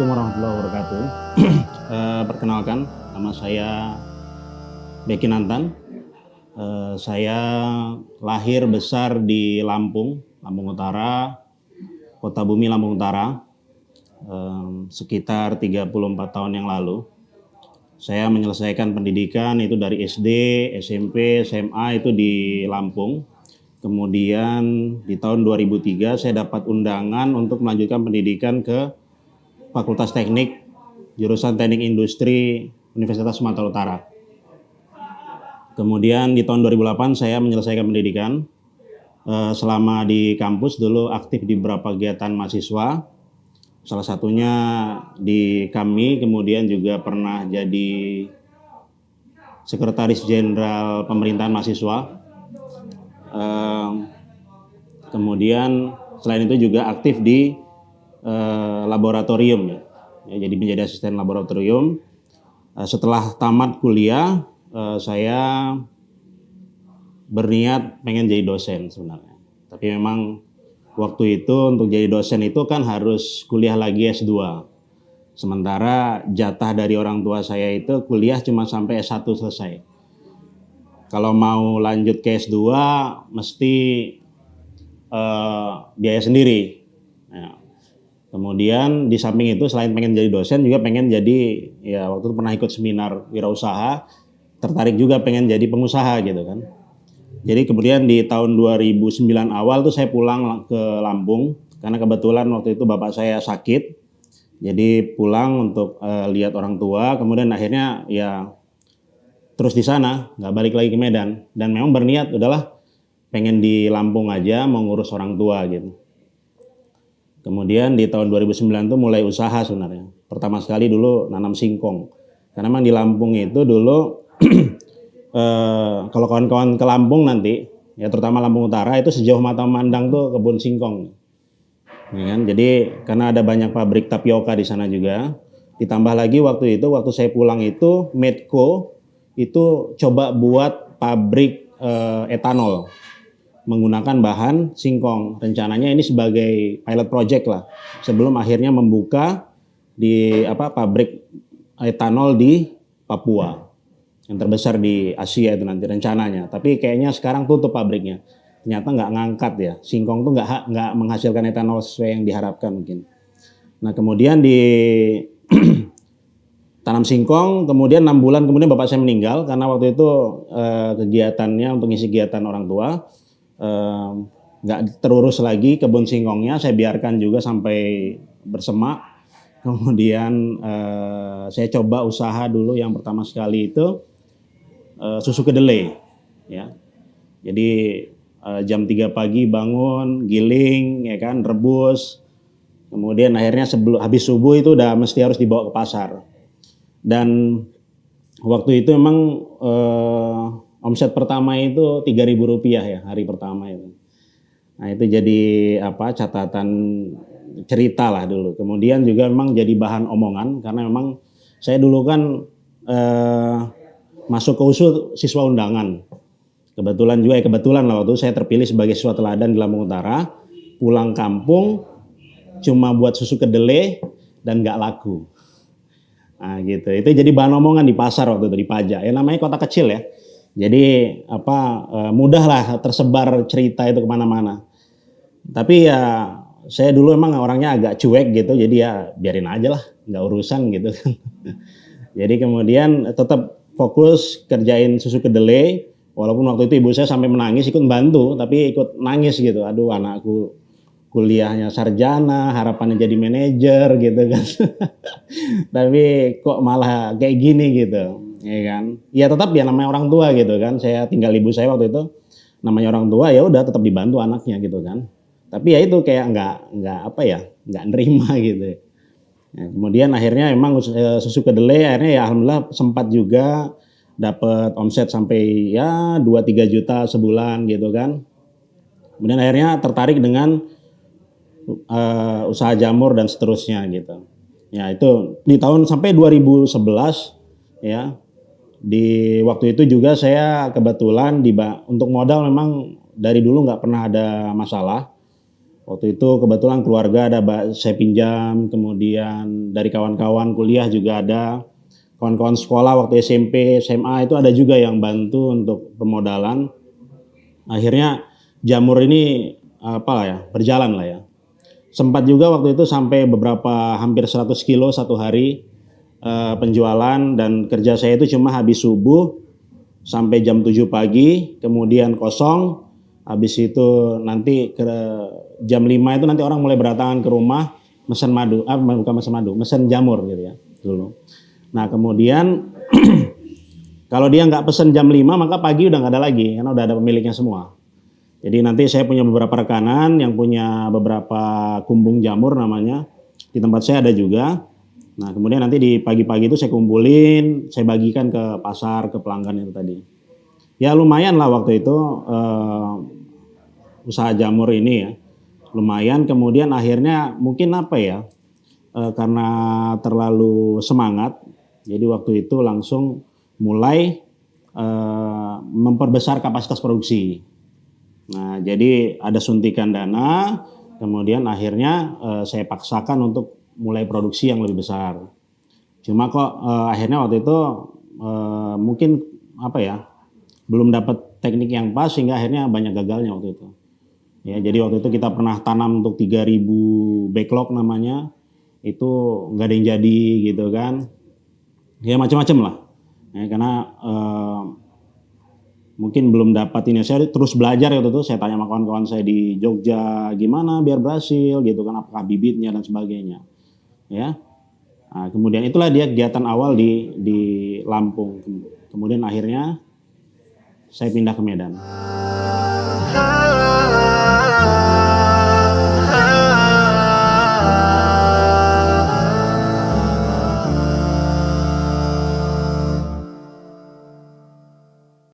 Assalamualaikum warahmatullahi wabarakatuh. Perkenalkan, nama saya Beki Nantan. Saya lahir besar di Lampung, Lampung Utara, Kota Bumi Lampung Utara, sekitar 34 tahun yang lalu. Saya menyelesaikan pendidikan itu dari SD, SMP, SMA itu di Lampung. Kemudian di tahun 2003 saya dapat undangan untuk melanjutkan pendidikan ke Fakultas Teknik, jurusan Teknik Industri Universitas Sumatera Utara. Kemudian di tahun 2008 saya menyelesaikan pendidikan. Selama di kampus dulu aktif di beberapa kegiatan mahasiswa. Salah satunya di kami, kemudian juga pernah jadi Sekretaris Jenderal Pemerintahan Mahasiswa. Kemudian selain itu juga aktif di laboratorium ya, jadi menjadi asisten laboratorium. Setelah tamat kuliah, saya berniat pengen jadi dosen sebenarnya. Tapi memang waktu itu untuk jadi dosen itu kan harus kuliah lagi S2. Sementara jatah dari orang tua saya itu kuliah cuma sampai S1 selesai. Kalau mau lanjut ke S2 mesti biaya sendiri. Nah, kemudian di samping itu selain pengen jadi dosen juga pengen jadi, ya waktu itu pernah ikut seminar wirausaha, tertarik juga pengen jadi pengusaha gitu kan. Jadi kemudian di tahun 2009 awal tuh saya pulang ke Lampung karena kebetulan waktu itu bapak saya sakit. Jadi pulang untuk lihat orang tua, kemudian akhirnya ya terus di sana, nggak balik lagi ke Medan. Dan memang berniat udahlah pengen di Lampung aja mau ngurus orang tua gitu. Kemudian di tahun 2009 tuh mulai usaha sebenarnya. Pertama sekali dulu nanam singkong. Karena memang di Lampung itu dulu kalau kawan-kawan ke Lampung nanti, ya terutama Lampung Utara itu sejauh mata memandang tuh kebun singkong. Ya kan? Jadi karena ada banyak pabrik tapioka di sana juga. Ditambah lagi waktu saya pulang itu Medco itu coba buat pabrik etanol menggunakan bahan singkong. Rencananya ini sebagai pilot project lah, sebelum akhirnya membuka di pabrik etanol di Papua yang terbesar di Asia itu nanti rencananya. Tapi kayaknya sekarang tutup pabriknya. Ternyata nggak ngangkat ya, singkong tuh nggak menghasilkan etanol sesuai yang diharapkan mungkin. Nah kemudian di tanam singkong, kemudian 6 bulan kemudian bapak saya meninggal karena waktu itu kegiatannya untuk ngisi kegiatan orang tua nggak terurus lagi kebun singkongnya, saya biarkan juga sampai bersemak. Kemudian saya coba usaha dulu yang pertama sekali itu susu kedelai ya. Jadi jam 3 pagi bangun, giling ya kan, rebus. Kemudian akhirnya sebelum habis subuh itu udah mesti harus dibawa ke pasar. Dan waktu itu memang omset pertama itu Rp3.000 ya hari pertama itu. Nah itu jadi catatan cerita lah dulu. Kemudian juga memang jadi bahan omongan karena memang saya dulu kan masuk ke USU siswa undangan. Kebetulan lah waktu itu saya terpilih sebagai siswa teladan di Lampung Utara. Pulang kampung cuma buat susu kedelai dan nggak laku. Nah gitu, itu jadi bahan omongan di pasar waktu itu di Pajak. Ya namanya kota kecil ya. Jadi mudah lah tersebar cerita itu kemana-mana. Tapi ya saya dulu emang orangnya agak cuek gitu, jadi ya biarin aja lah, nggak urusan gitu. Jadi kemudian tetap fokus kerjain susu kedelai, walaupun waktu itu ibu saya sampai menangis ikut bantu, tapi ikut nangis gitu. Aduh anakku kuliahnya sarjana, harapannya jadi manajer gitu kan. Tapi kok malah kayak gini gitu. Ya kan, ya tetap ya namanya orang tua gitu kan. Saya tinggal ibu saya waktu itu, namanya orang tua ya udah tetap dibantu anaknya gitu kan. Tapi ya itu kayak nggak nerima gitu. Nah, kemudian akhirnya emang susu kedelai akhirnya ya alhamdulillah sempat juga dapat omset sampai ya 2-3 juta sebulan gitu kan. Kemudian akhirnya tertarik dengan usaha jamur dan seterusnya gitu. Ya itu di tahun sampai 2011 ya. Di waktu itu juga saya kebetulan untuk modal memang dari dulu nggak pernah ada masalah. Waktu itu kebetulan keluarga ada saya pinjam, kemudian dari kawan-kawan kuliah juga ada, kawan-kawan sekolah waktu SMP, SMA itu ada juga yang bantu untuk permodalan. Akhirnya jamur ini berjalan lah ya. Sempat juga waktu itu sampai beberapa hampir 100 kilo satu hari penjualan, dan kerja saya itu cuma habis subuh sampai jam 7 pagi, kemudian kosong. Habis itu nanti ke jam 5 itu nanti orang mulai berdatangan ke rumah mesen madu, bukan mesen madu, mesen jamur gitu ya dulu. Nah kemudian kalau dia nggak pesen jam 5 maka pagi udah nggak ada lagi karena udah ada pemiliknya semua. Jadi nanti saya punya beberapa rekanan yang punya beberapa kumbung jamur namanya, di tempat saya ada juga. Nah kemudian nanti di pagi-pagi itu saya kumpulin, saya bagikan ke pasar, ke pelanggan itu tadi. Ya lumayan lah waktu itu usaha jamur ini ya, lumayan. Kemudian akhirnya mungkin karena terlalu semangat, jadi waktu itu langsung mulai memperbesar kapasitas produksi. Nah jadi ada suntikan dana, kemudian akhirnya saya paksakan untuk mulai produksi yang lebih besar. Cuma kok akhirnya waktu itu mungkin belum dapat teknik yang pas sehingga akhirnya banyak gagalnya waktu itu. Ya, jadi waktu itu kita pernah tanam untuk 3.000 backlog namanya, itu nggak ada yang jadi gitu kan. Ya macam-macam lah. Ya, karena mungkin belum dapat ini. Saya terus belajar waktu itu, saya tanya sama kawan-kawan saya di Jogja gimana biar berhasil gitu kan, apakah bibitnya dan sebagainya. Ya. Nah, kemudian itulah dia kegiatan awal di Lampung. Kemudian akhirnya saya pindah ke Medan.